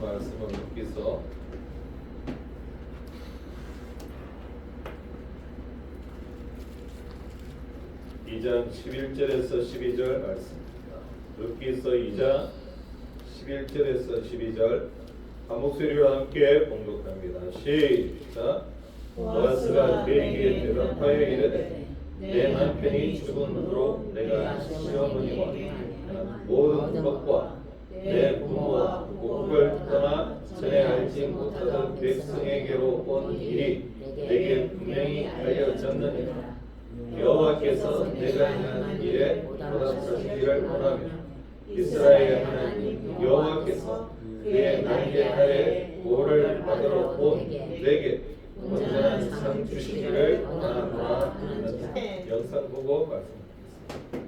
말씀을 묻기서 2장 11절에서 12절 말씀입니다. 룻기서 2장 11절에서 12절 한 목소리로 함께 봉독합니다. 시작. 보아스가 그에게 대답하여 이르되 내 남편이 죽음으로 내가 시어머니와 모든 것과 내 부모와 고국을 떠나 전에 알지 못하던 백성에게로 온 일이 내게 분명히 알려졌느니라. 여호와께서 내가 행한 일에 보답하시기를 원하며 이스라엘 하나님 여호와께서 그의 날개 아래 보호를 받으러 온 내게 온전한 상 주시기를 원하노라 하는데 영상 보고 말씀드리겠습니다.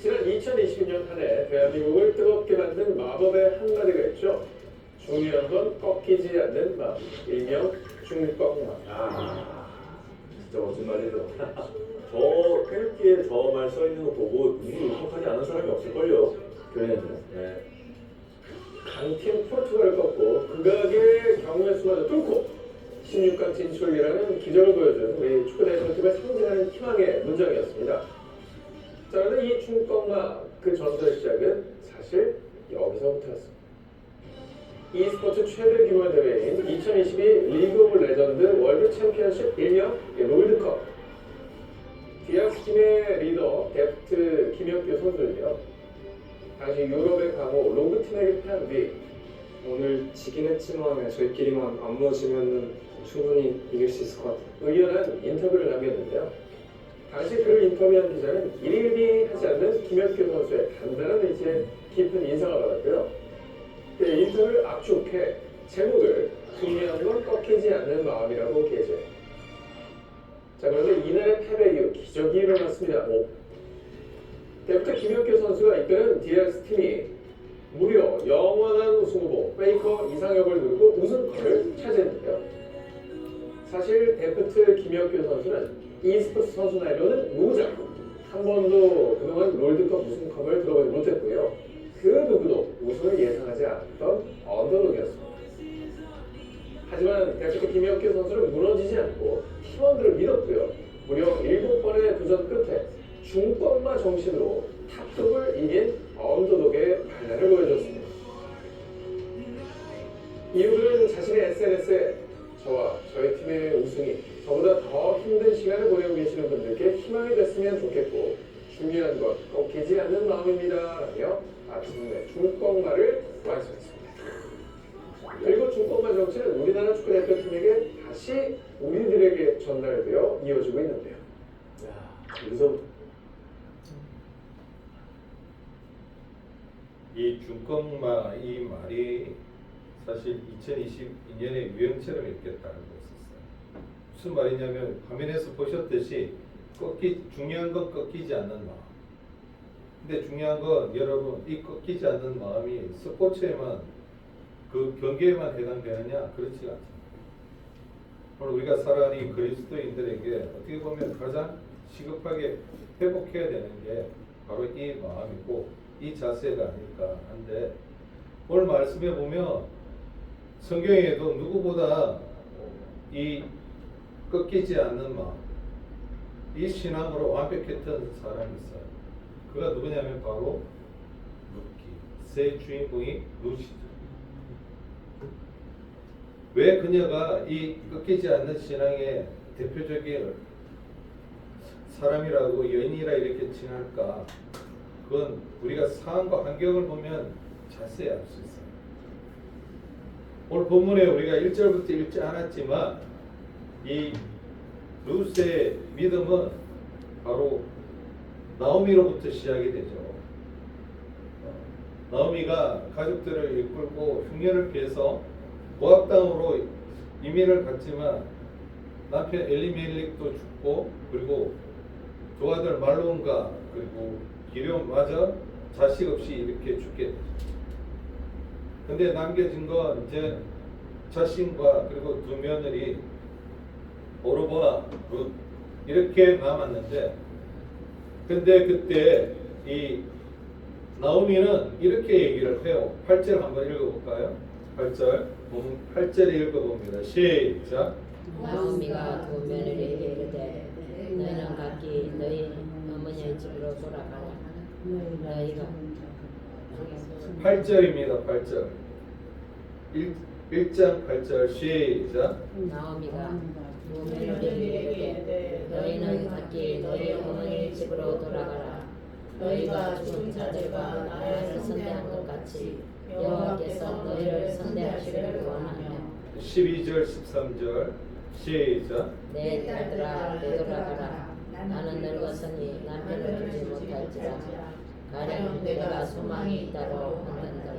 지난 2022년 한 해 대한민국을 뜨겁게 만든 마법의 한마디가 있죠. 중요한 건 꺾이지 않는 마음, 일명 중꺾마. 진짜 멋진 말이죠. 저 태극기에 저 말 써있는 거 보고 누구 울컥하지 않은 사람이 없을걸요. 교회는. 네. 강팀 포르투갈을 꺾고 극악의 경우의 수마저 뚫고 16강 진출이라는 기적을 보여준 우리 축구 대표팀을 상징하는 희망의 문장이었습니다. 자, 그런데 이 중꺾마 그 전설의 시작은 사실 여기서부터였습니다. e스포츠 최대 규모 대회인 2022 리그 오브 레전드 월드 챔피언십 일명 롤드컵. 디아스 팀의 리더 데프트 김혁규 선수는요, 당시 유럽의 강호 로그 팀에게 패한 뒤 오늘 지긴 했지만 저희끼리만 안 무너지면 충분히 이길 수 있을 것 같아요. 의연한 인터뷰를 남겼는데요. 당시 그를 인터뷰한 기자는 일일이 하지 않는 김혁규 선수의 단단한 의지에 깊은 인상을 받았고요. 그 인터뷰를 압축해 제목을 중요한 건 꺾이지 않는 마음이라고 게재. 자, 그런데 이날의 패배 이후 기적이 일어났습니다. 데프트 김혁규 선수가 이끄는 DX 팀이 무려 영원한 우승 후보 페이커 이상혁을 누르고 우승컵을 차지했는데요. 사실 데프트 김혁규 선수는 e스포츠 선수 나이로는 무장, 한 번도 그동안 롤드컵 우승컵을 들어보지 못했고요. 그 누구도 우승을 예상하지 않았던 언더독이었습니다. 하지만 데프트 김혁규 선수는 무너지지 않고 팀원들을 믿었고요. 무려 7번의 도전 끝에 중꺾마 정신으로 탑독을 이긴 언더독의 발랄을 보여줬습니다. 이후는 자신의 SNS에 저와 저희 팀의 우승이 저보다 더 힘든 시간을 보내고 계시는 분들께 희망이 됐으면 좋겠고 중요한 건 꺾이지 않는 마음입니다 라며 아침에 중꺾마를 완성했습니다. 그리고 중꺾마 정치는 우리나라 축구대표팀에게 다시 우리들에게 전달되어 이어지고 있는데요. 여기서 이 중꺾마 이 말이 사실 2022년에 유행처럼 이렇게 따르고 있었어요. 무슨 말이냐면 화면에서 보셨듯이 중요한 건 꺾이지 않는 마음. 근데 중요한 건 여러분 이 꺾이지 않는 마음이 스포츠에만 그 경기에만 해당되느냐? 그렇지 않습니다. 오늘 우리가 살아가는 그리스도인들에게 어떻게 보면 가장 시급하게 회복해야 되는 게 바로 이 마음이고 이 자세가 아닐까 한데 오늘 말씀해 보면 성경에도 누구보다 이 꺾이지 않는 마음, 이 신앙으로 완벽했던 사람이 있어요. 그가 누구냐면 바로 룻기, 새 주인공이 룻이죠. 왜 그녀가 이 꺾이지 않는 신앙의 대표적인 사람이라고 여인이라 이렇게 칭할까? 그건 우리가 상황과 환경을 보면 자세히 알 수 있어요. 오늘 본문에 우리가 1절부터 읽지 않았지만 이 룻의 믿음은 바로 나오미로부터 시작이 되죠. 나오미가 가족들을 이끌고 흉년을 피해서 모압 땅으로 이민을 갔지만 남편 엘리멜렉도 죽고 그리고 두 아들 말론과 그리고 기럝마저 자식 없이 이렇게 죽게 되죠. 근데 남겨진 건 이제 자신과 그리고 두 며느리 오르보나 룻 이렇게 남았는데 근데 그때 이 나오미는 이렇게 얘기를 해요. 8절 한번 읽어볼까요? 8절 8절 읽어봅니다. 시작. 나오미가 두 며느리에게 이르되 너희는 각기 너희 어머니의 집으로 돌아가라. 너희가 8절입니다. 8절 1장 8절 시작. 나오미가 두 며느리에게 이르되 너희는 각기 너희 어머니의 집으로 돌아가라. 너희가 죽은 자들과 나를 선대한 것 같이 여호와께서 너희를 선대하시기를 원하며 12절 13절 시작. 내 딸들아 되돌아가라. 나는 늙었으니 남편을 두지 못할지라. 가령 내가 소망이 있다고 한다더라.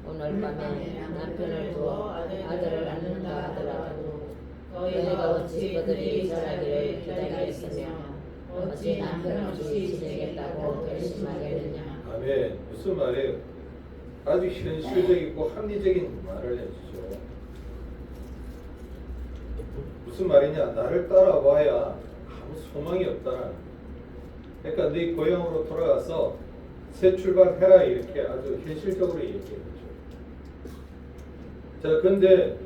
오늘 밤에 남편을 두어 아들을 낳는다 하더라도 너희가 어찌 그들이 자라기를 기다리겠으며 어찌 남편 없이 지내겠다고 결심하겠느냐. 아멘. 무슨 말이에요? 아주 현실적이고 합리적인 말을 해주죠. 무슨 말이냐? 나를 따라와야 아무 소망이 없다는. 그러니까 네 고향으로 돌아가서 새 출발해라 이렇게 아주 현실적으로 얘기해 주죠. 자, 근데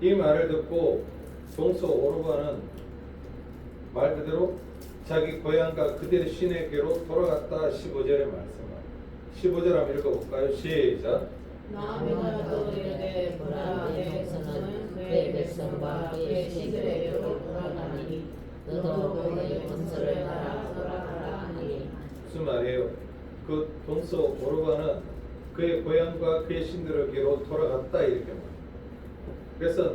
이 말을 듣고 동서 오르바는 말 그대로 자기 고향과 그대의 신에게로 돌아갔다. 15절의 말씀을 15절 한번 읽어볼까요? 시작. 나오미가 또 이르되 보라 내 백성은 그의 백성과 그의 신들에게로 돌아가니 너도 그의 건설을 따라 돌아가라 하니. 무슨 말이에요? 그 동서 오르바는 그의 고향과 그의 신들에게로 돌아갔다 이렇게 말해요. 그래서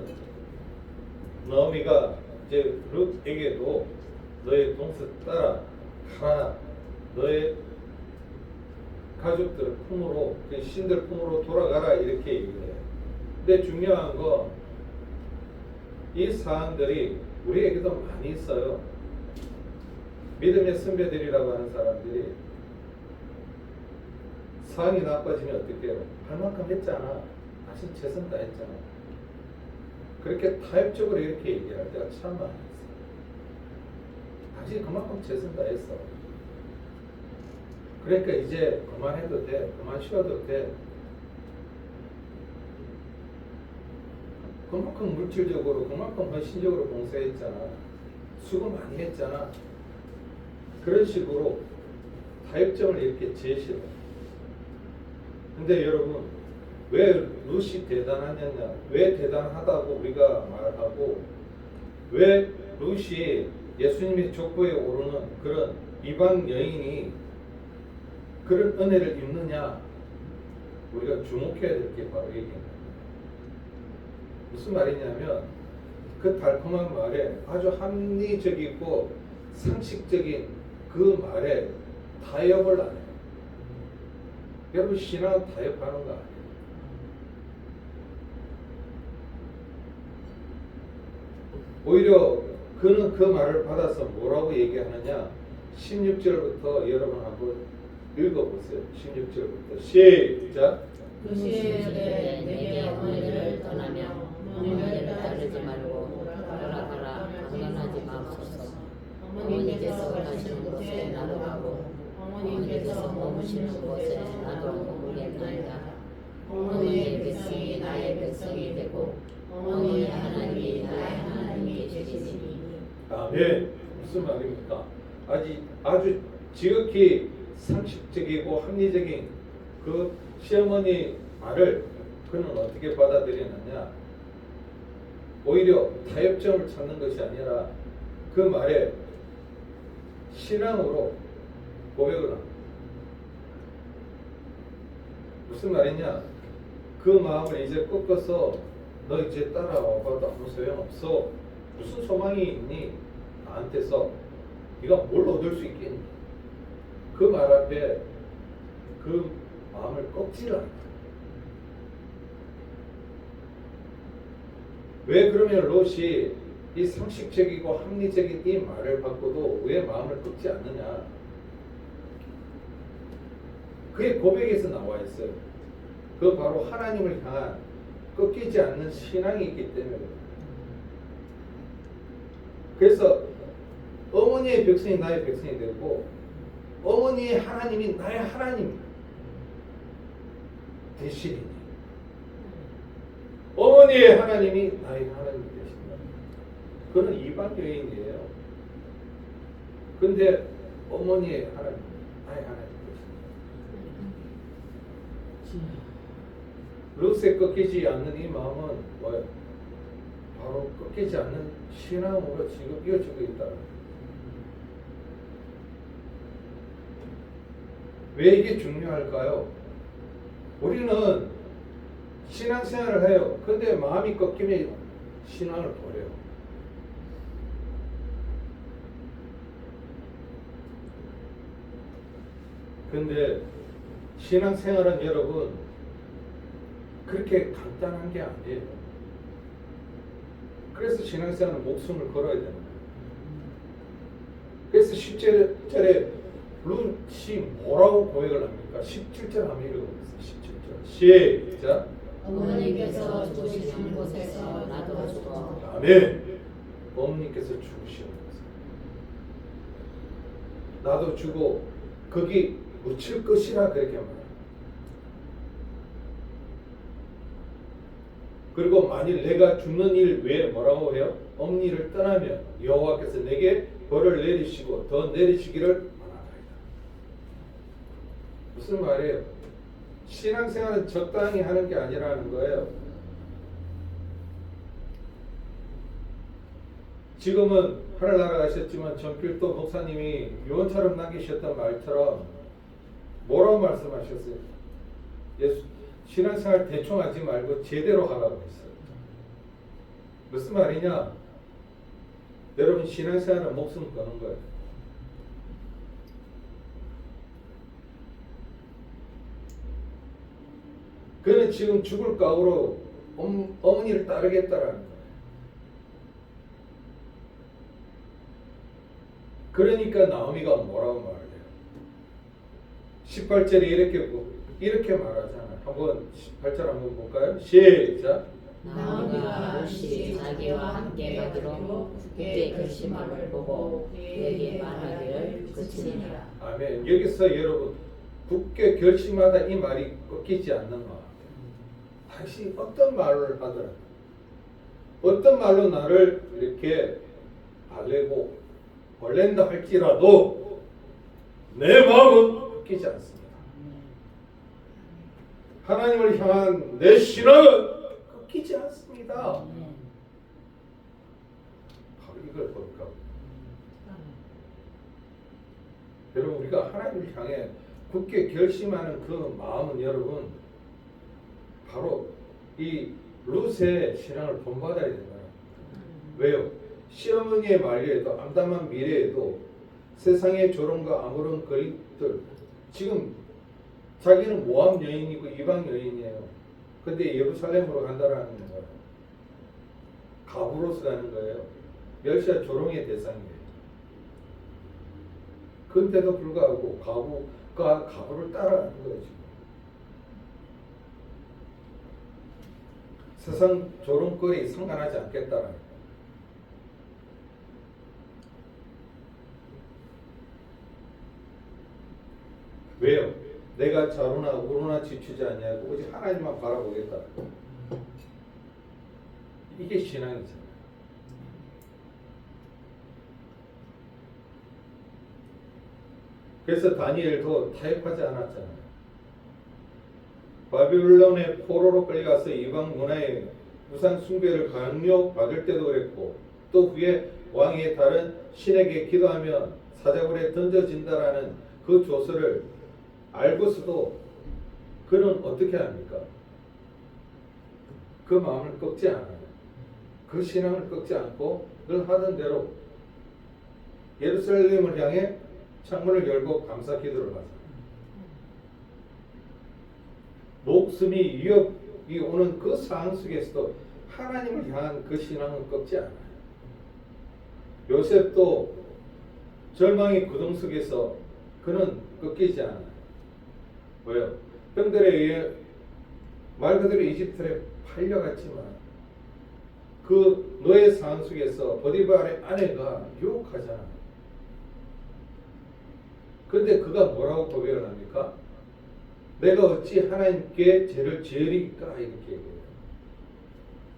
나오미가 이제 룻에게도 너의 동서 따라 가라. 너의 가족들 품으로, 그 신들 품으로 돌아가라 이렇게 얘기를 해요. 근데 중요한 건 이 사항들이 우리에게도 많이 있어요. 믿음의 선배들이라고 하는 사람들이 상황이 나빠지면 어떻게 해요? 할 만큼 했잖아. 다시 최선 다했잖아. 그렇게 타협적으로 이렇게 얘기할 때가 참 많이 있어요. 다시 그만큼 최선 다했어. 그러니까 이제 그만해도 돼. 그만 쉬어도 돼. 그만큼 물질적으로, 그만큼 헌신적으로 봉사했잖아. 수고 많이 했잖아. 그런 식으로 타협점을 이렇게 제시해요. 근데 여러분, 왜 룻이 대단하냐? 왜 대단하다고 우리가 말하고, 왜 룻이 예수님의 족보에 오르는 그런 이방 여인이 그런 은혜를 입느냐? 우리가 주목해야 될 게 바로 이게 무슨 말이냐면 그 달콤한 말에 아주 합리적이고 상식적인 그 말에 타협을 안 해요. 여러분 신앙은 타협하는 거 아니에요. 오히려 그는 그 말을 받아서 뭐라고 얘기하느냐? 16절부터 여러분 한번 읽어보세요. 16절부터 시작. 그 시에 내게 어머니를 떠나며 어머니를 따르지 말고 돌아가라. 강건하지 마옵소서. 어머니께서 가시는 곳에 나도 가고 어머니께서 머무시는 곳에 나도 머무겠나이다. 어머니의 백성이 나의 백성이 되고 어머니의 하나님이 나의 하나님이 되시니. 아멘. 무슨 말입니까? 아주 지극히 상식적이고 합리적인 그 시어머니 말을 그는 어떻게 받아들이느냐? 오히려 타협점을 찾는 것이 아니라 그 말에 신앙으로 고백을 합니다. 무슨 말이냐? 그 마음을 이제 꺾어서 너 이제 따라와봐도 아무 소용없어. 무슨 소망이 있니? 나한테서 네가 뭘 얻을 수 있겠니? 그 말 앞에 그 마음을 꺾지를 않다. 왜 그러면 롯이 이 상식적이고 합리적인 이 말을 받고도 왜 마음을 꺾지 않느냐? 그게 고백에서 나와 있어요. 그 바로 하나님을 향한 꺾이지 않는 신앙이 있기 때문에. 그래서 어머니의 백성이 나의 백성이 되고 어머니의 하나님이 나의 하나님 되시리니 어머니의 하나님이 나의 하나님이 되신다. 그는 이방 여인이에요. 근데 어머니의 하나님, 나의 하나님 되신다. 룻에 꺾이지 않는 이 마음은 뭐예요? 바로 꺾이지 않는 신앙으로 지금 이어지고 있다. 왜 이게 중요할까요? 우리는 신앙생활을 해요. 근데 마음이 꺾이면 신앙을 버려요. 근데 신앙생활은 여러분 그렇게 간단한 게 아니에요. 그래서 신앙생활은 목숨을 걸어야 되는 거예요. 그래서 17절에 룻이 뭐라고 고백을 합니까? 17절 한번 읽어보겠습니다. 17절 시작. 어머니께서 죽으시는 곳에서 나도 죽어. 아멘. 어머니께서 죽으시는 곳에 나도 죽어 거기 묻힐 것이라 그렇게 말합니다. 그리고 만일 내가 죽는 일 외에 뭐라고 해요? 엄니를 떠나면 여호와께서 내게 벌을 내리시고 더 내리시기를 원하나이다. 무슨 말이에요? 신앙생활은 적당히 하는 게 아니라는 거예요. 지금은 하늘나라 가셨지만 전필도 목사님이 유언처럼 남기셨던 말처럼 뭐라고 말씀하셨어요? 예수 신앙생활 대충 하지 말고 제대로 하라고 했어요. 무슨 말이냐? 여러분 신앙생활은 목숨 거는 거예요. 그는 지금 죽을 각오로 어머니를 따르겠다라는 거예요. 그러니까 나오미가 뭐라고 말해요? 18절에 이렇게 말하잖아요. 한번 18절 한번 볼까요? 시작. 나오미가 룻이 자기와 함께 가기로 굳게 결심함을 보고 그에게 말하기를 그치니라. 아멘. 여기서 여러분 굳게 결심하다 이 말이 꺾이지 않는 마음. 다시 어떤 말을 하더라도 어떤 말로 나를 이렇게 달래고 벌렌다 할지라도 내 마음은 꺾이지 않습니다. 하나님을 향한 내 신앙은 꺾이지 않습니다. 바로 이걸 볼까? 여러분 우리가 하나님을 향해 굳게 결심하는 그 마음은 여러분 바로 이 룻의 신앙을 본받아야 된다. 왜요? 시어머니의 만류에도 암담한 미래에도 세상의 조롱과 아무런 거리들 지금 자기는 모함 여인이고 이방 여인이에요. 근데 예루살렘으로 간다라는 거예요. 가부로서 가는 거예요. 멸시와 조롱의 대상이에요. 근데도 불구하고 가부가 가부를 따라가는 거예요. 지금. 세상 조롱거리 상관하지 않겠다라는 거예요. 왜요? 내가 좌로나 우로나 지치지 않냐고 오직 하나님만 바라보겠다. 이게 신앙이잖아요. 그래서 다니엘도 타협하지 않았잖아요. 바빌론의 포로로 끌려가서 이방 문화의 우상 숭배를 강요받을 때도 그랬고 또 후에 왕의 다른 신에게 기도하면 사자굴에 던져진다라는 그 조서를 알고서도 그는 어떻게 합니까? 그 마음을 꺾지 않아요. 그 신앙을 꺾지 않고 늘 하던 대로 예루살렘을 향해 창문을 열고 감사 기도를 하죠. 목숨이 위협이 오는 그 상황 속에서도 하나님을 향한 그 신앙은 꺾지 않아요. 요셉도 절망의 구덩 속에서 그는 꺾이지 않아요. 왜요? 형들에 의해 말 그대로 이집트에 팔려갔지만 그 노예 상황 속에서 보디발의 아내가 유혹하잖아요. 근데 그가 뭐라고 고백을 합니까? 내가 어찌 하나님께 죄를 지으리까 이렇게 얘기해요.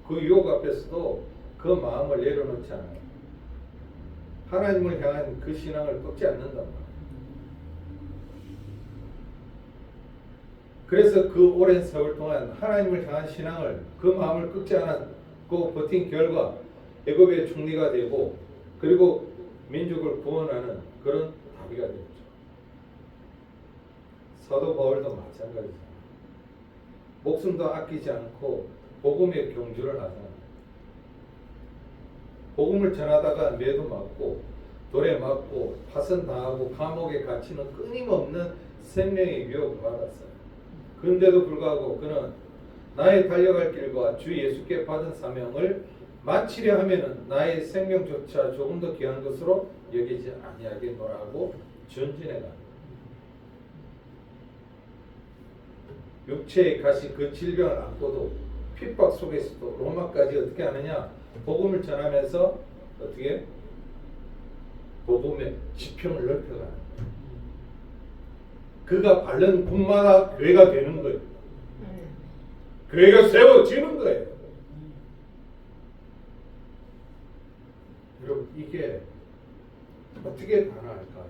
그 유혹 앞에서도 그 마음을 내려놓지 않아요. 하나님을 향한 그 신앙을 꺾지 않는단 말이에요. 그래서 그 오랜 세월 동안 하나님을 향한 신앙을 그 마음을 꺾지 않았고 버틴 결과 애굽의 총리가 되고 그리고 민족을 구원하는 그런 다비가 되었죠. 사도 바울도 마찬가지잖아요. 목숨도 아끼지 않고 복음의 경주를 하잖아요. 복음을 전하다가 매도 맞고 돌에 맞고 파선당하고 감옥에 갇히는 끊임없는 생명의 위협을 받았어요. 그런데도 불구하고 그는 나의 달려갈 길과 주 예수께 받은 사명을 마치려 하면은 나의 생명조차 조금 더 귀한 것으로 여기지 아니하겠노라고 전진해갑니다. 육체에 가시 그 질병을 안고도 핍박 속에서도 로마까지 어떻게 하느냐? 복음을 전하면서 어떻게 복음의 지평을 넓혀가는 거예요. 그가 바른 곳마다 교회가 되는 거예요. 교회가 세워지는 거예요. 여러분 이게 어떻게 가능할까요?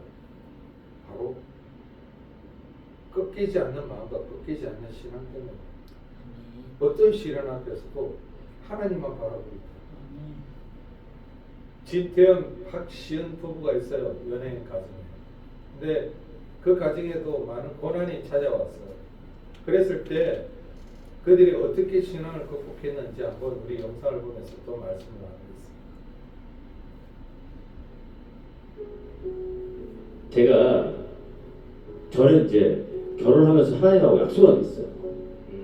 바로 꺾이지 않는 마음과 꺾이지 않는 신앙 때문에 어떤 시련 앞에서도 하나님만 바라보고 있다. 진태현, 박시은 부부가 있어요. 연예인 가정에. 근데 그 가정에도 많은 고난이 찾아왔어요. 그랬을 때 그들이 어떻게 신앙을 극복했는지 한번 우리 영상을 보면서 또 말씀을 나누겠습니다. 저는 이제 결혼하면서 하나님하고 약속한 게 있어요.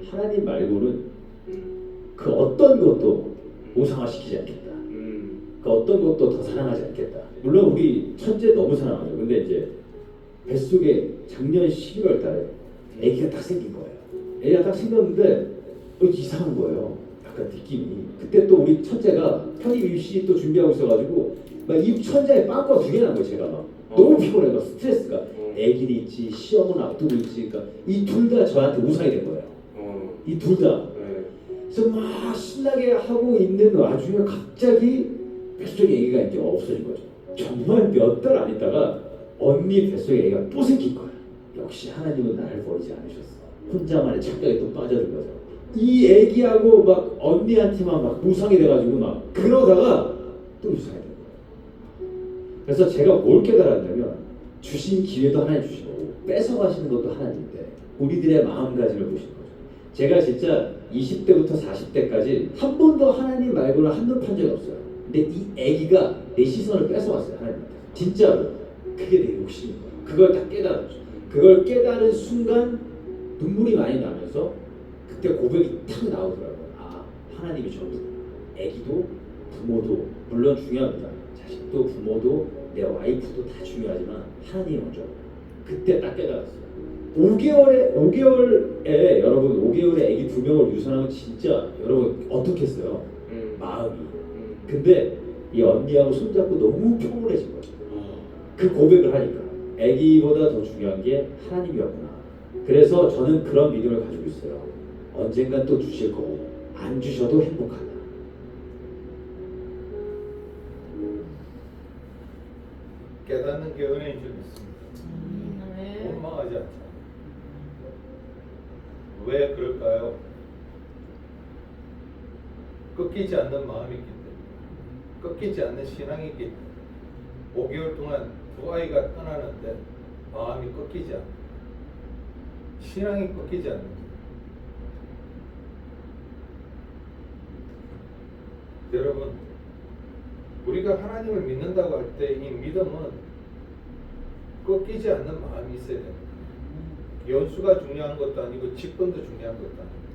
하나님 말고는 그 어떤 것도 우상화시키지 않겠다. 그 어떤 것도 더 사랑하지 않겠다. 물론 우리 첫째 너무 사랑하죠. 근데 이제 뱃속에 작년 12월 달에 아기가 딱 생긴 거예요. 아기가 딱 생겼는데 이상한 거예요. 약간 느낌이. 그때 또 우리 첫째가 편입 입시 또 준비하고 있어가지고 막 입 천장에 빵꾸가 2개 난 거예요. 제가 막 너무 피곤해. 막 스트레스가. 아기는 있지, 시험은 앞두고 있지. 그러니까 이 둘 다 저한테 우상이 된 거예요. 이 둘 다. 그래서 막 신나게 하고 있는 와중에 갑자기 뱃속에 아기가 이제 없어진 거죠. 정말 몇 달 안 있다가 언니 뱃속에 아기가 또 생긴 거야. 역시 하나님은 나를 버리지 않으셨어. 혼자만의 착각에 또 빠져든 거죠. 이 아기하고 막 언니한테만 막 우상이 돼가지고 막 그러다가 또 우상이 된 거예요. 그래서 제가 뭘 깨달았냐면 주신 기회도 하나님 주신 거고 뺏어가시는 것도 하나님인데 우리들의 마음가짐을 보시는 거죠. 제가 진짜 20대부터 40대까지 한 번도 하나님 말고는 한눈 판 적이 없어요. 근데 이 아기가 내 시선을 뺏어왔어요. 하나님한테. 진짜로. 그게 내 욕심인 거예요. 그걸 다 깨달았죠. 그걸 깨달은 순간 눈물이 많이 나면서 그때 고백이 탁 나오더라고요. 아, 하나님이 전부. 아기도 부모도 물론 중요합니다. 자식도 부모도 내 와이프도 다 중요하지만 하나님이 먼저. 그때 딱 깨달았어요. 5개월에 여러분 5개월에 아기 2명을 유산하면 진짜 여러분 어떻겠어요? 마음이. 근데 이 언니하고 손잡고 너무 평온해진 거죠. 그 고백을 하니까 아기보다 더 중요한 게 하나님이었구나. 그래서 저는 그런 믿음을 가지고 있어요. 언젠간 또 주실 거고 안 주셔도 행복하다. 깨닫는 게 은혜인 줄 믿습니다. 원망하지 않잖아요. 왜 그럴까요? 꺾이지 않는 마음이 있기 때문에, 꺾이지 않는 신앙이 있기 때문에 5개월 동안 두 아이가 떠나는데 마음이 꺾이지 않는, 신앙이 꺾이지 않는 거예요. 여러분, 우리가 하나님을 믿는다고 할 때 이 믿음은 꺾이지 않는 마음이 있어야 됩니다. 연수가 중요한 것도 아니고 직분도 중요한 것도 아니고.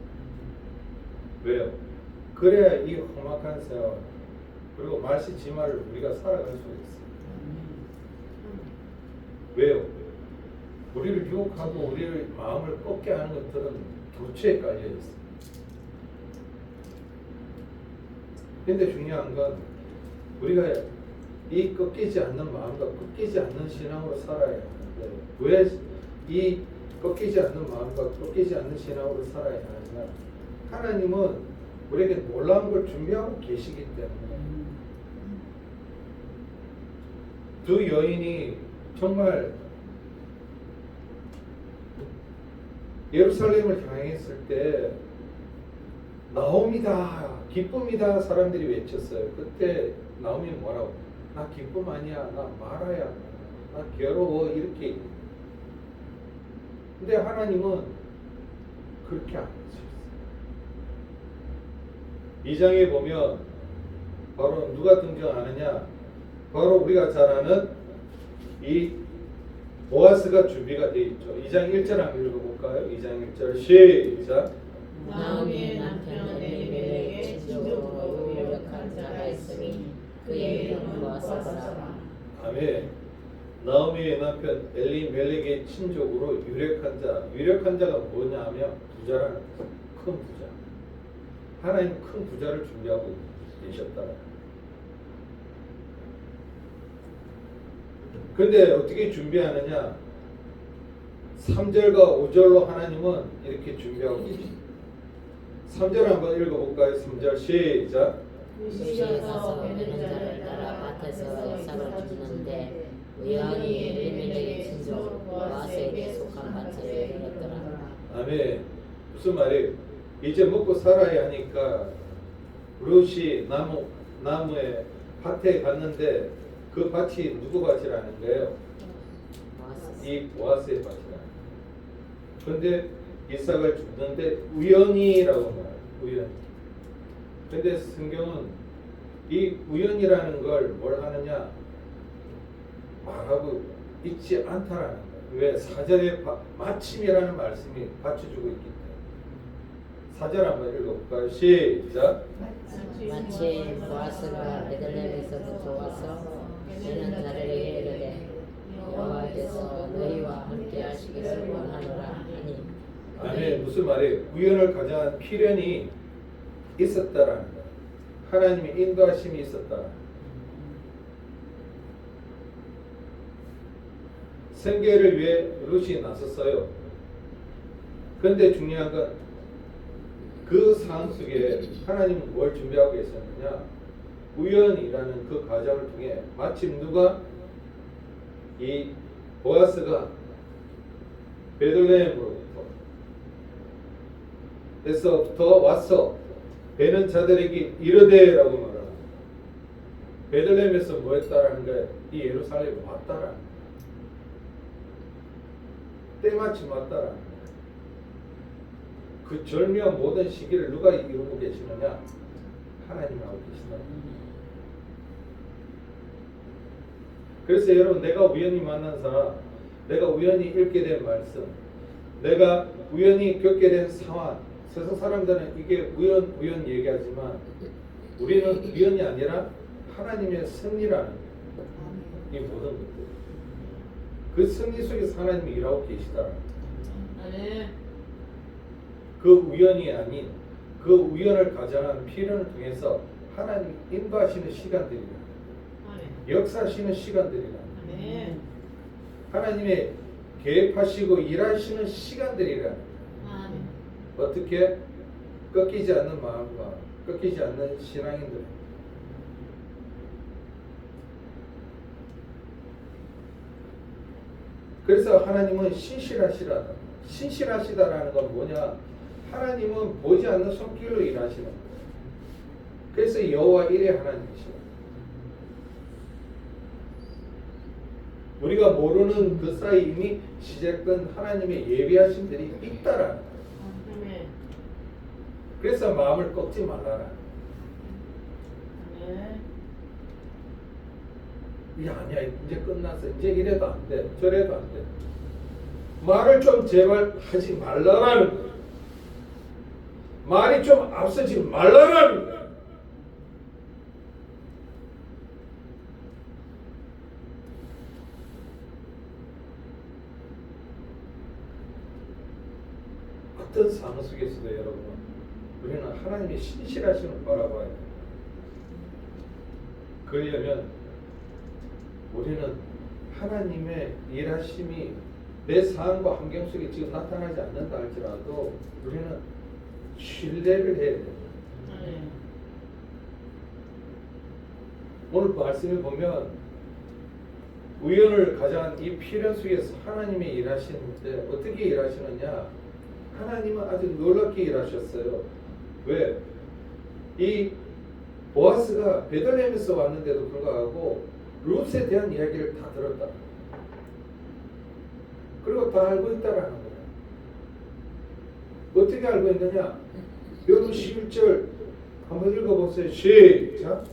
왜요? 그래야 이 험악한 생활 그리고 말씨지마를 우리가 살아갈 수 있어요. 왜요? 우리를 유혹하고 우리를 마음을 꺾게 하는 것들은 도처에 깔려 있어요. 근데 중요한 건 우리가 이 꺾이지 않는 마음과 꺾이지 않는 신앙으로 살아야 되는데 왜 이 꺾이지 않는 마음과 꺾이지 않는 신앙으로 살아야 하느냐? 하나님은 우리에게 놀라운 걸 준비하고 계시기 때문에 두 여인이 정말 예루살렘을 향했을 때 나옴이다, 기쁨이다 사람들이 외쳤어요. 그때 나옴이 뭐라고? 나 기쁨 아니야, 나 말아야, 나 괴로워 이렇게. 근데 하나님은 그렇게 안 하셨어요. 2장에 보면 바로 누가 등장하느냐? 바로 우리가 잘 아는 이 보아스가 준비가 되어 있죠. 2장 1절 한번 읽어볼까요? 2장 1절 시작. 나오미의 남편 엘리멜렉의 친족으로 유력한 자가 있으니 그의 이름은 보아스라. 아멘. 나오미의 남편 엘리멜렉의 친족으로 유력한 자. 유력한 자가 뭐냐 하면 부자라는 거죠. 큰 부자. 하나님 큰 부자를 준비하고 계셨다. 근데 어떻게 준비하느냐? 3절과 5절로 하나님은 이렇게 준비하고 계십니다. 3절 한번 읽어볼까요? 3절 시작. 시에 가서 베는 자를 따라 밭에서 쌀을 주는데 우연히 엘리멜렉의 친족 보아스에게 속한 밭을 잃었더라. 아멘. 무슨 말이에요? 이제 먹고 살아야 하니까 룻이 나무에 밭에 갔는데 그 밭이 누구 밭이라는 거예요? 보아스. 이 보아스의 밭이라는 거예요. 그런데 이삭을 줬는데 우연이라고 말해요. 우연. 근데 성경은 이 우연이라는 걸 뭘 하느냐? 말하고 있지 않다라는 거예요. 왜? 4절에 마침이라는 말씀이 받쳐주고 있기 때문에. 4절 한번 읽어볼까요? 시작. 마침 보아스가 베들레헴에서부터 와서 베는 자들에게 이르되 여호와께서 너희와 함께 하시기를 원하노라 하니. 아멘. 무슨 말이에요? 우연을 가져간 필연이 있었다라는 거예요. 하나님의 인도하심이 있었다. 생계를 위해 룻이 나섰어요. 그런데 중요한 건 그 상황 속에 하나님은 뭘 준비하고 계셨느냐? 우연이라는 그 과정을 통해 마침 누가 이 보아스가 베들레헴으로부터 와서 베는 자들에게 이르되라고 말합니다. 베들레헴에서 뭐 했다라는 거예요? 이 예루살렘에 왔다라는 거예요. 때마침 왔다라는 거예요. 그 절묘한 모든 시기를 누가 이루고 계시느냐? 하나님이 하고 계시다. 그래서 여러분, 내가 우연히 만난 사람, 내가 우연히 읽게 된 말씀, 내가 우연히 겪게 된 상황, 세상 사람들은 이게 우연 얘기하지만 우리는 우연이 아니라 하나님의 승리라는 이 모든 것들. 그 승리 속에서 하나님이 일하고 계시다. 그 우연이 아닌 그 우연을 가져간 필연을 통해서 하나님이 인도하시는 시간들이라. 역사하시는 시간들이라. 하나님의 계획하시고 일하시는 시간들이라. 어떻게? 꺾이지 않는 마음과 꺾이지 않는 신앙인들. 그래서 하나님은 신실하시다. 신실하시다라는 건 뭐냐? 하나님은 보지 않는 손길로 일하시는 거예요. 그래서 여호와 일의 하나님이시다. 우리가 모르는 그 사이 이미 시작된 하나님의 예비하심들이 있다라는 거예요. 그래서 마음을 꺾지 말라라. 이게 아니야, 이제 끝났어. 이제 이래도 안 돼. 저래도 안 돼. 말을 좀 제발 하지 말라라는 거예요. 말이 좀 앞서지 말라라는 거예요. 어떤 상황 속에서도 여러분, 우리는 하나님의 신실하심을 바라봐야 돼요. 그러려면 우리는 하나님의 일하심이 내 상황과 환경 속에 지금 나타나지 않는다 할지라도 우리는 신뢰를 해야 됩니다. 오늘 말씀을 보면 우연을 가장 이 필연 속에서 하나님의 일하시는데 어떻게 일하시느냐? 하나님은 아주 놀랍게 일하셨어요. 왜? 이 보아스가 베들레헴에서 왔는데도 불구하고 룻에 대한 이야기를 다 들었다. 그리고 다 알고 있다라는 거예요. 어떻게 알고 있느냐? 여러분 11절 한번 읽어보세요. 시작.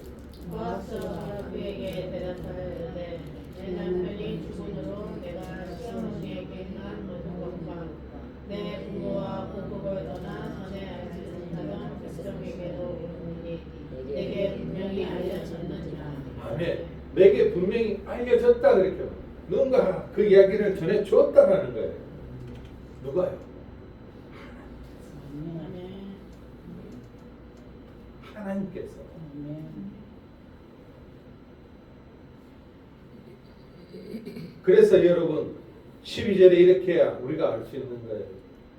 보아스가 그에게 대답하였는데 내 남편이 죽음으로 내가 시어머니에게 한 모든 것과 내 부모와 고국을 떠나 전에 알지 못하던 백성에게도 이르노니 내게 분명히 알려졌느니라. 아멘. 내게 분명히 알려졌다 그랬죠. 누군가 그 이야기를 전해 주었다라는 거예요. 누가요? 하나님께서. 그래서 여러분 12절에 이렇게 해야 우리가 알 수 있는 거예요.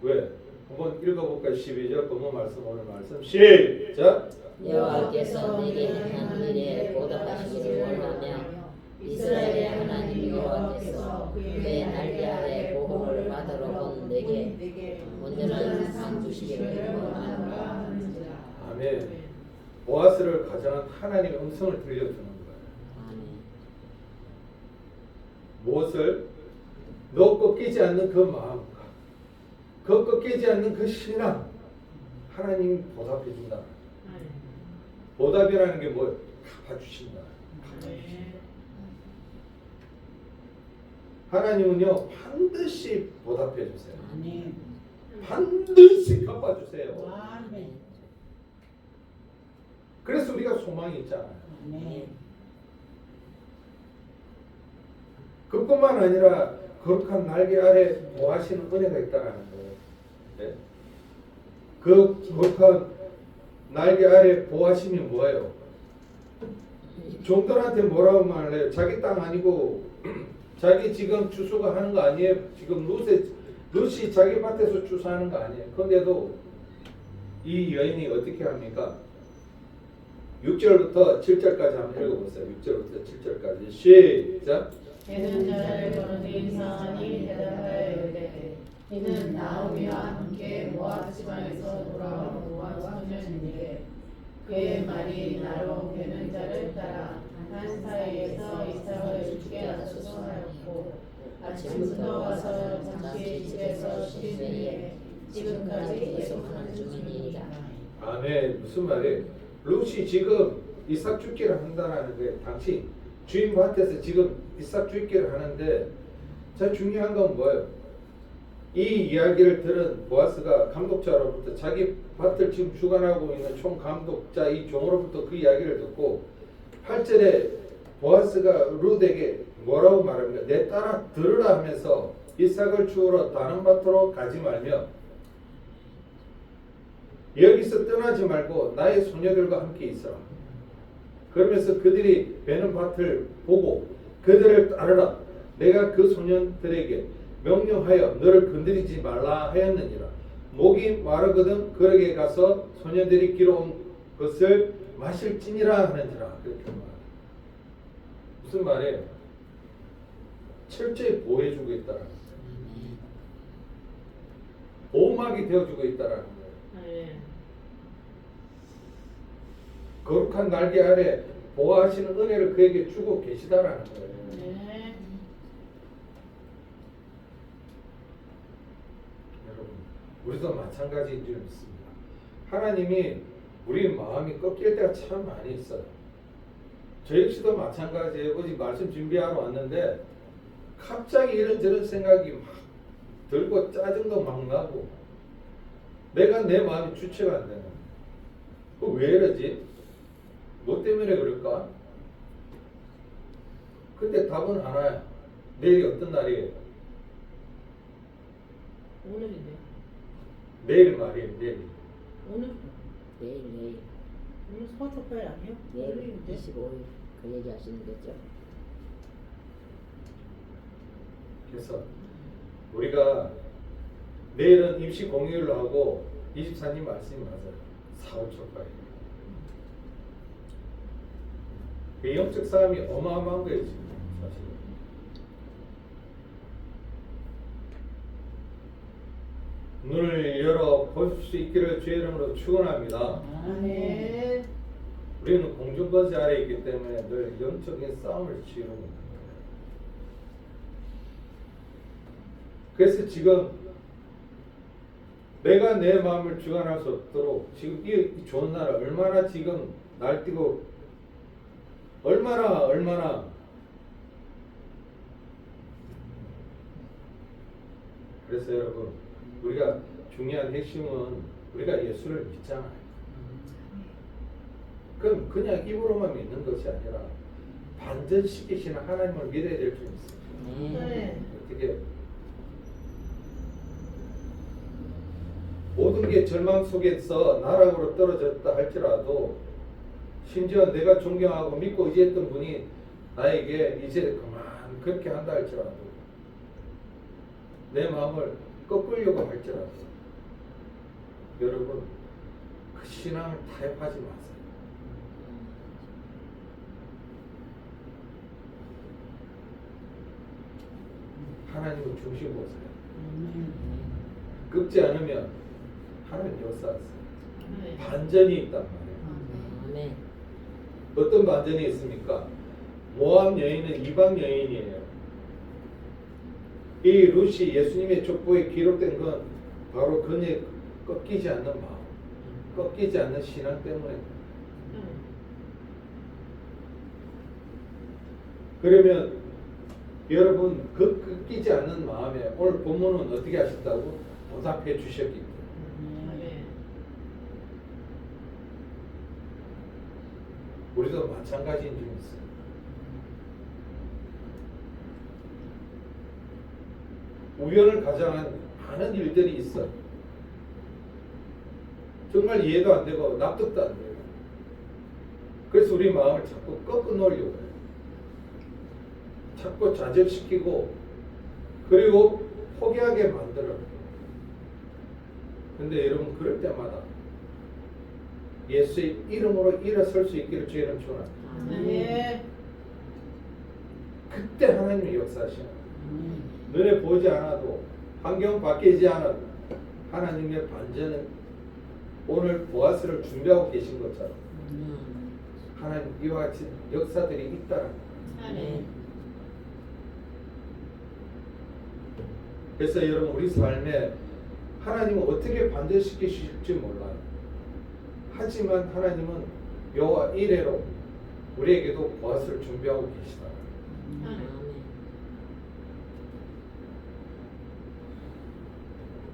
왜? 한번 읽어볼까요? 12절 본문 말씀 오늘 말씀 시작. 여호와께서 내게 행한 일에 보답하시기를 원하며 이스라엘의 하나님 여호와께서 그의 날개 아래 보호를 받으러 온 내게 온전한 상 주시기를 원하노라 하는지라. 아멘. 보아스를 가정한 하나님의 음성을 들려주는 거예요. 아멘. 무엇을? 너 꺾이지 않는 그 마음과 그 꺾이지 않는 그 신앙 하나님 보답해 준다. 보답이라는 게 뭐예요? 갚아주신다. 하나님은요 반드시 보답해 주세요. 반드시 갚아주세요. 그래서 우리가 소망이 있잖아요. 그뿐만 아니라 거룩한 날개 아래 보하시는 은혜가 있다는 거예요. 네? 그 거룩한 날개 아래 보하심이 뭐예요? 종들한테 뭐라고 말해요? 자기 땅 아니고 자기 지금 주소가 하는 거 아니에요? 지금 룻이 자기 밭에서 주소하는 거 아니에요? 그런데도 이 여인이 어떻게 합니까? 6절부터 7절까지 한번 읽어보세요. 6절부터 7절까지 시작. 그는 저를 거느린 사안이 대답하여 이르되 이는 나오미와 함께 모압 지방에서 돌아온 모압 소년인데 그의 말이 나로 되는 자를 따라 한 사이에서 이삭을 죽게 하소서 하였고 아침부터 와서 잠시 집에서 쉬시니 지금까지 계속하는 중이니이다. 아멘. 무슨 말이에요? 룻이 지금 이삭 죽기를 한다는 거예요. 당시 주인 밭에서 지금 이삭 죽기를 하는데 자 중요한 건 뭐예요? 이 이야기를 들은 보아스가 감독자로부터 자기 밭을 지금 주관하고 있는 총감독자 이 종으로부터 그 이야기를 듣고 8절에 보아스가 룻에게 뭐라고 말합니까? 내 딸아 들으라 하면서 이삭을 주우러 다른 밭으로 가지 말며 여기서 떠나지 말고 나의 소녀들과 함께 있어라. 그러면서 그들이 베는 밭을 보고 그들을 따르라. 내가 그 소년들에게 명령하여 너를 건드리지 말라 하였느니라. 목이 마르거든 그에게 가서 소년들이 길어온 것을 마실지니라 하는지라. 그렇게 말해요. 무슨 말이에요? 철저히 보호해주고 있다라는 거예요. 보호막이 되어주고 있다라는 거예요. 거룩한 날개 아래 보호하시는 은혜를 그에게 주고 계시다라는 거예요. 여러분, 우리도 마찬가지인 줄 믿습니다. 하나님이 우리 마음이 꺾일 때가 참 많이 있어요. 저 역시도 마찬가지예요. 어제 말씀 준비하러 왔는데 갑자기 이런저런 생각이 막 들고 짜증도 막 나고 내가 내 마음이 주체가 안 되는 거예요. 왜 이러지? 뭐 때문에 그럴까? 근데 답은 하나야. 내일이 어떤 날이에요? 오늘인데. 내일 말이에요. 내일. 오늘 내일 오늘 소화촉발 아니에요? 내일 25일 그 얘기 하시는 거죠? 그래서 우리가 내일은 임시 공휴일로 하고 24님 말씀이 맞아요. 4, 5초까지. 그 영적 싸움이 어마어마한 거예요 지금 사실. 눈을 열어 볼 수 있기를 주의 이름으로 축원합니다. 아멘. 우리는 공중거지 아래에 있기 때문에 늘 영적인 싸움을 치르는 거예요. 그래서 지금 내가 내 마음을 주관할 수 없도록 지금 이 좋은 나라 얼마나 지금 날뛰고 얼마나 그래서 여러분 우리가 중요한 핵심은 우리가 예수를 믿잖아요. 그럼 그냥 입으로만 믿는 것이 아니라 반전시키시는 하나님을 믿어야 될 줄 있어요. 네. 어떻게 모든 게 절망 속에서 나락으로 떨어졌다 할지라도 심지어 내가 존경하고 믿고 의지했던 분이 나에게 이제 그만 그렇게 한다 할지라도 내 마음을 꺾으려고 할지라도 여러분 그 신앙을 타협하지 마세요. 하나님을 중심 보세요. 꺾지 않으면 하나님 역사하세요. 반전이 있단 말이에요. 아멘. 어떤 반전이 있습니까? 모압 여인은 이방 여인이에요. 이 룻이 예수님의 족보에 기록된 건 바로 그녀의 꺾이지 않는 마음, 꺾이지 않는 신앙 때문에. 그러면 여러분 그 꺾이지 않는 마음에 오늘 본문은 어떻게 하셨다고? 보답해 주셨기 때문에. 우리도 마찬가지인 줄 있어요. 우연을 가장한 많은 일들이 있어요. 정말 이해도 안 되고 납득도 안 돼요. 그래서 우리 마음을 자꾸 꺾어 놓으려고 해요. 자꾸 좌절시키고 그리고 포기하게 만들어요. 근데 여러분 그럴 때마다 예수의 이름으로 일어설 수 있기를 주의 이름 축원합니다. 아멘. 그때 하나님의 역사하시는 눈에 보이지 않아도 환경 바뀌지 않아도 하나님의 반전은 오늘 보아스를 준비하고 계신 것처럼 하나님 이와 같이 역사들이 있다는 거예요. 아멘. 그래서 여러분 우리 삶에 하나님은 어떻게 반전시키실지 몰라요. 하지만 하나님은 여호와 이레로 우리에게도 보아스를 준비하고 계시다.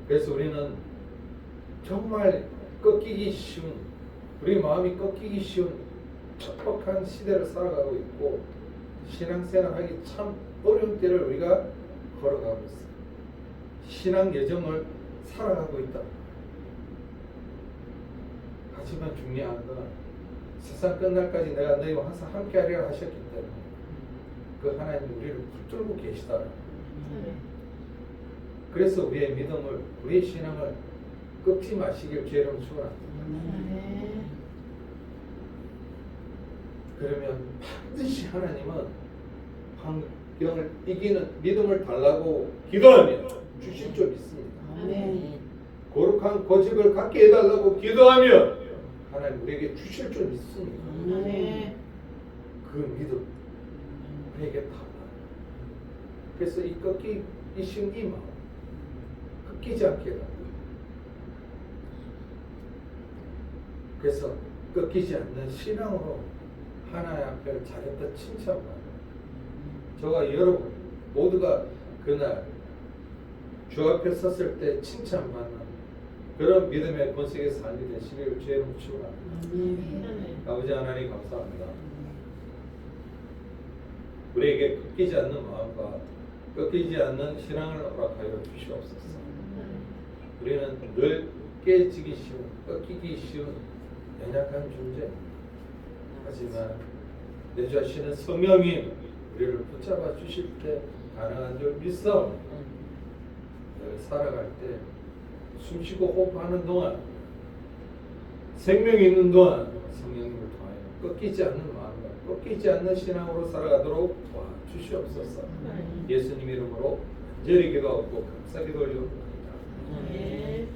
그래서 우리는 정말 꺾이기 쉬운 우리 마음이 꺾이기 쉬운 척박한 시대를 살아가고 있고 신앙생활하기 참 어려운 때를 우리가 걸어가고 있어요. 신앙 여정을 살아가고 있다. 하지만 중요한 건 세상 끝날까지 내가 너희와 항상 함께하리라 하셨기 때문에 그 하나님 우리를 붙들고 계시다. 그래서 우리의 믿음을 우리의 신앙을 꺾지 마시길 주의 이름으로 축원합니다. 그러면 반드시 하나님은 환경을 이기는 믿음을 달라고 기도하면 주실 줄 믿습니다. 거룩한 고집을 갖게 해달라고 기도하면 하나님 우리에게 주실 줄 믿습니다. 그 믿음 우리에게 달라요. 그래서 이 꺾이신 이 마음 꺾이지 않게 해달라고. 그래서 꺾이지 않는 신앙으로 하나님 앞에 잘했다 칭찬받아요. 저와 여러분 모두가 그날 주 앞에 섰을 때 칭찬받는 그런 믿음의 본색의 삶이 되시기를 주의 이름으로 축원합니다. 아버지 하나님 감사합니다. 우리에게 꺾이지 않는 마음과 꺾이지 않는 신앙을 허락하여 주시옵소서. 우리는 늘 깨지기 쉬운, 꺾이기 쉬운 연약한 존재. 하지만 내 자신은 성령이 우리를 붙잡아 주실 때 가능한 줄 믿사오니 살아갈 때 숨쉬고 호흡하는 동안 생명이 있는 동안 성령님을 통하여 꺾이지 않는 마음과 꺾이지 않는 신앙으로 살아가도록 도와주시옵소서. 예수님 이름으로 간절히 기도하고 감사기도 올려드립니다. 아멘.